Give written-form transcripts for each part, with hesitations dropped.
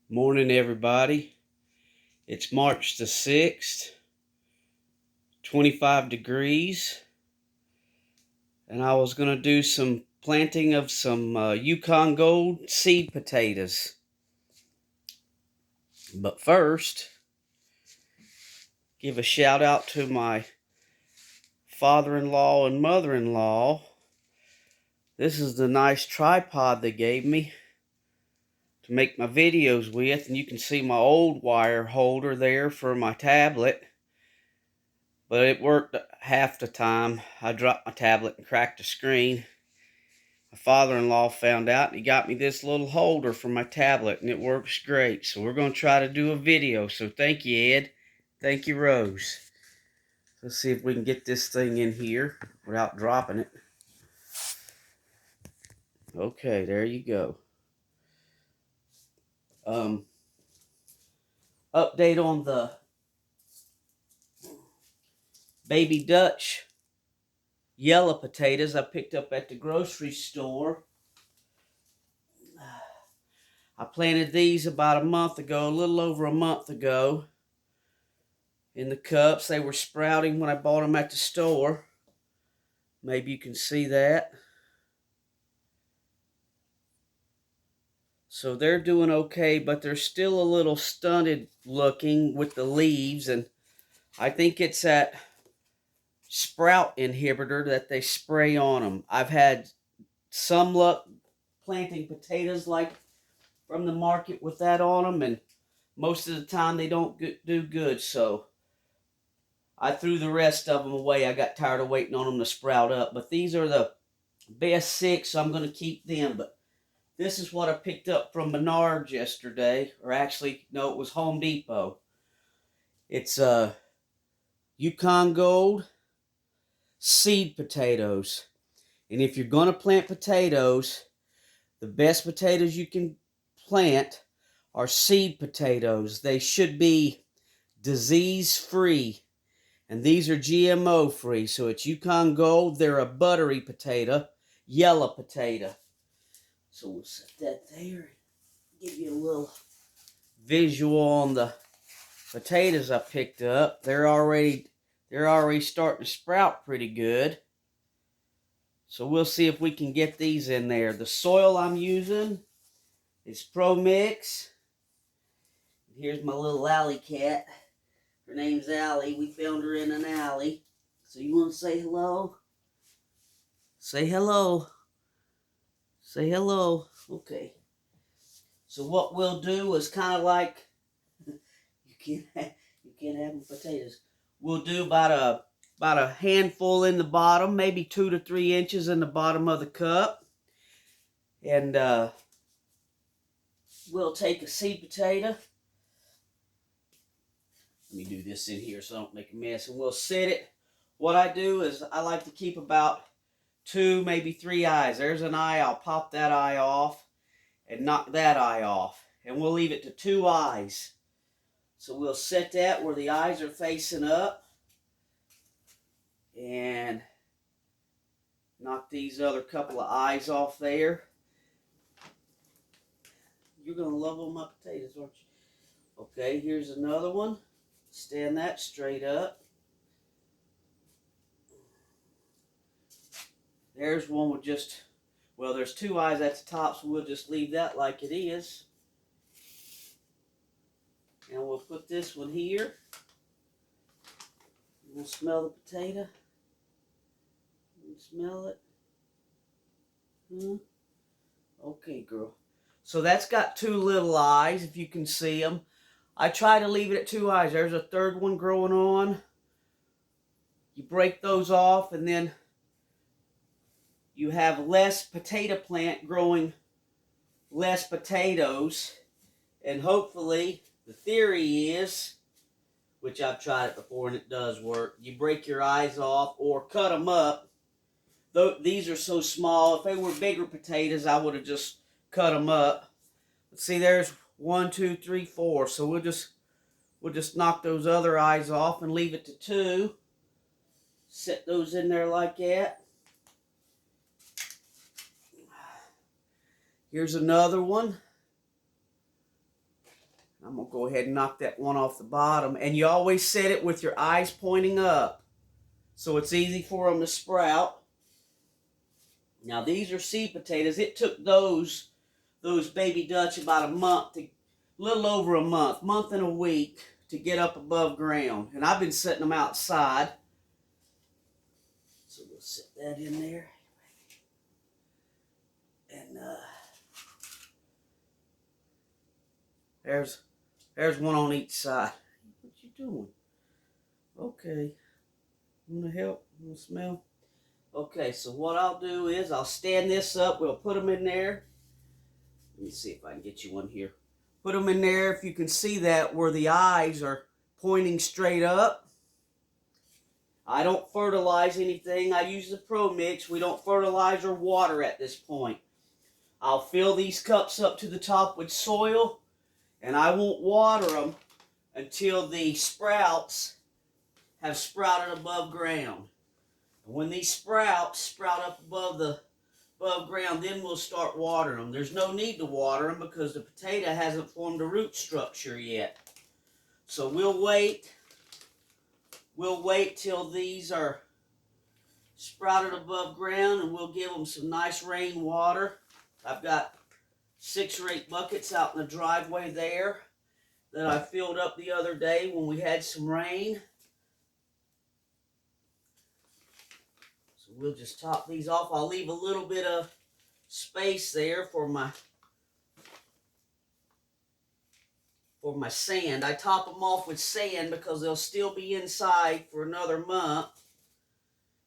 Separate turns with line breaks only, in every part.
Morning, everybody. It's March the 6th, 25 degrees, and I was going to do some planting of some Yukon Gold seed potatoes. But first, give a shout out to my father-in-law and mother-in-law. This is the nice tripod they gave me to make my videos with, and you can see my old wire holder there for my tablet. But it worked half the time. I dropped my tablet and cracked the screen. My father-in-law found out and he got me this little holder for my tablet, and it works great. So we're going to try to do a video. So thank you, Ed. Thank you, Rose. Let's see if we can get this thing in here without dropping it. Okay, there you go. Update on the baby Dutch yellow potatoes I picked up at the grocery store. I planted these about a month ago, a little over a month ago, in the cups. They were sprouting when I bought them at the store. Maybe you can see that. So they're doing okay, but they're still a little stunted looking with the leaves, and I think it's that sprout inhibitor that they spray on them. I've had some luck planting potatoes like from the market with that on them, and most of the time they don't do good, so I threw the rest of them away. I got tired of waiting on them to sprout up, but these are the best 6, so I'm going to keep them. But this is what I picked up from Menards yesterday, or actually, no, it was Home Depot. It's Yukon Gold seed potatoes. And if you're going to plant potatoes, the best potatoes you can plant are seed potatoes. They should be disease-free. And these are GMO-free. So it's Yukon Gold. They're a buttery potato, yellow potato. So we'll set that there. Give you a little visual on the potatoes I picked up. They're already starting to sprout pretty good. So we'll see if we can get these in there. The soil I'm using is Pro Mix. Here's my little alley cat. Her name's Allie. We found her in an alley. So you want to say hello? Say hello. Say hello. Okay. So what we'll do is kind of like you can't have them potatoes. We'll do about a handful in the bottom, maybe 2 to 3 inches in the bottom of the cup, and we'll take a seed potato. Let me do this in here so I don't make a mess, and we'll set it. What I do is I like to keep about 2, maybe 3 eyes. There's an eye. I'll pop that eye off and knock that eye off, and we'll leave it to 2 eyes. So we'll set that where the eyes are facing up and knock these other couple of eyes off there. You're going to love all my potatoes, aren't you? Okay, here's another one. Stand that straight up. There's one with just, well, there's 2 eyes at the top, so we'll just leave that like it is. And we'll put this one here. We'll smell the potato. You smell it? Okay, girl. So that's got 2 little eyes, if you can see them. I try to leave it at 2 eyes. There's a third one growing on. You break those off, and then you have less potato plant growing less potatoes. And hopefully, the theory is, which I've tried it before and it does work, you break your eyes off or cut them up. Though these are so small, if they were bigger potatoes, I would have just cut them up. But see, there's 1, 2, 3, 4. So we'll just knock those other eyes off and leave it to 2. Set those in there like that. Here's another one. I'm going to go ahead and knock that one off the bottom. And you always set it with your eyes pointing up, so it's easy for them to sprout. Now these are seed potatoes. It took those baby Dutch about a month, a little over a month and a week to get up above ground. And I've been setting them outside. So we'll set that in there. And there's one on each side. What you doing? Okay. You want to help? You want to smell? Okay, so what I'll do is I'll stand this up. We'll put them in there. Let me see if I can get you one here. Put them in there, if you can see that, where the eyes are pointing straight up. I don't fertilize anything. I use the Pro Mix. We don't fertilize or water at this point. I'll fill these cups up to the top with soil, and I won't water them until the sprouts have sprouted above ground. And when these sprouts sprout up above ground, then we'll start watering them. There's no need to water them because the potato hasn't formed a root structure yet. So we'll wait. We'll wait till these are sprouted above ground, and we'll give them some nice rain water. I've got 6 or 8 buckets out in the driveway there that I filled up the other day when we had some rain. So we'll just top these off. I'll leave a little bit of space there for my sand. I top them off with sand because they'll still be inside for another month.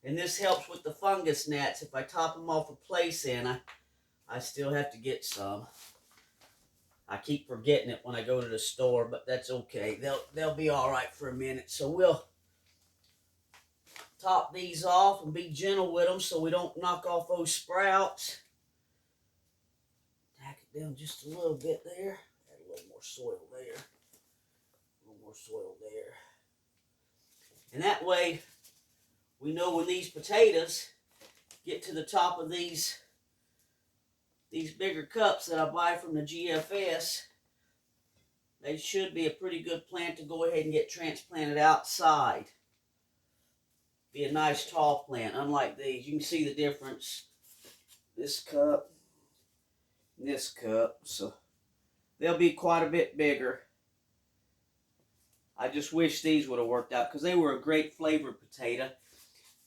And this helps with the fungus gnats. If I top them off with play sand, I still have to get some. I keep forgetting it when I go to the store, but that's okay. They'll be all right for a minute. So we'll top these off and be gentle with them so we don't knock off those sprouts. Tack it down just a little bit there. Add a little more soil there. A little more soil there. And that way, we know when these potatoes get to the top of these bigger cups that I buy from the GFS, they should be a pretty good plant to go ahead and get transplanted outside. Be a nice tall plant, unlike these. You can see the difference. This cup, this cup, so they'll be quite a bit bigger. I just wish these would have worked out because they were a great flavored potato.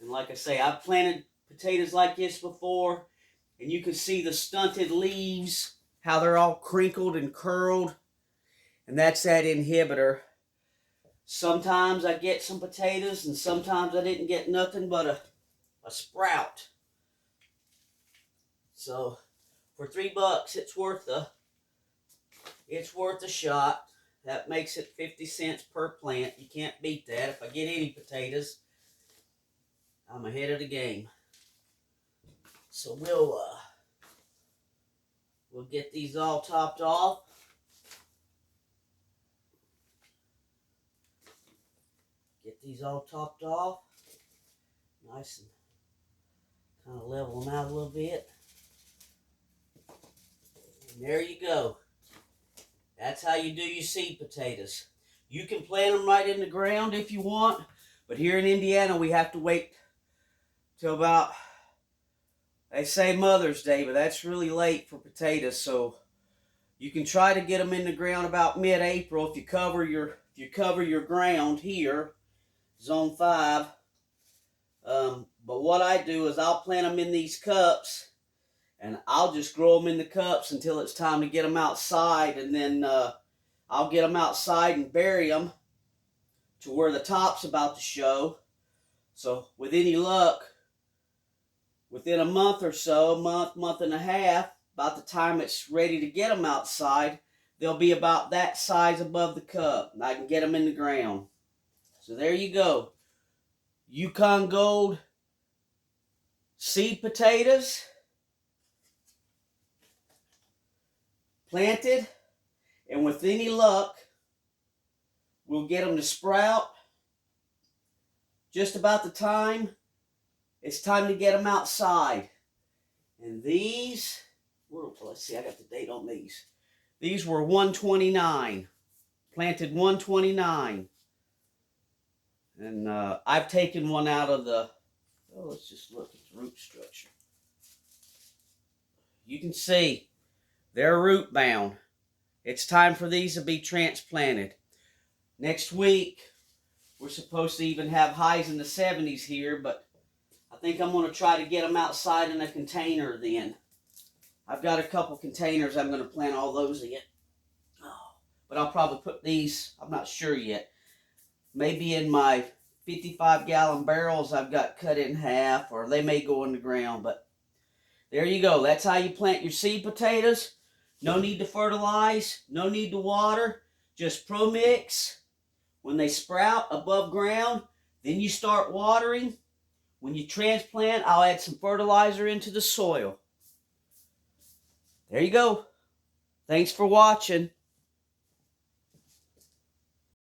And like I say, I've planted potatoes like this before, and you can see the stunted leaves, how they're all crinkled and curled. And that's that inhibitor. Sometimes I get some potatoes, and sometimes I didn't get nothing but a sprout. So for $3, it's worth a shot. That makes it 50 cents per plant. You can't beat that. If I get any potatoes, I'm ahead of the game. So we'll get these all topped off. Get these all topped off. Nice and kind of level them out a little bit. And there you go. That's how you do your seed potatoes. You can plant them right in the ground if you want, but here in Indiana we have to wait till about, they say Mother's Day, but that's really late for potatoes. So you can try to get them in the ground about mid-April if you cover your ground here, zone 5. But what I do is I'll plant them in these cups, and I'll just grow them in the cups until it's time to get them outside, and then I'll get them outside and bury them to where the top's about to show. So with any luck, within a month or so, month and a half, about the time it's ready to get them outside, they'll be about that size above the cup, and I can get them in the ground. So there you go. Yukon Gold seed potatoes, planted, and with any luck, we'll get them to sprout just about the time it's time to get them outside. And these, let's see, I got the date on these. These were $1.29. Planted 129. And I've taken one out of the, oh, let's just look at the root structure. You can see they're root bound. It's time for these to be transplanted. Next week, we're supposed to even have highs in the 70s here, but I think I'm going to try to get them outside in a container then. I've got a couple containers I'm going to plant all those in. Oh, but I'll probably put these, I'm not sure yet, maybe in my 55-gallon barrels I've got cut in half, or they may go in the ground. But there you go. That's how you plant your seed potatoes. No need to fertilize, no need to water, just pro-mix. When they sprout above ground, then you start watering. When you transplant, I'll add some fertilizer into the soil. There you go. Thanks for watching.